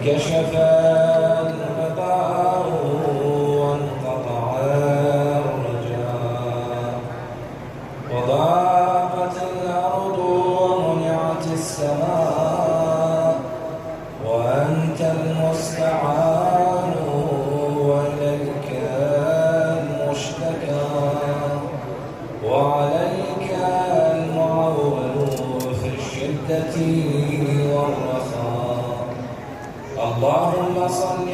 كشف الغباء وانقطع الرجاء وضاقت الأرض ومنعت السماء وأنت المستعان وإليك المشتكى وعليك المعول في الشدة والرخاء. اللهم صل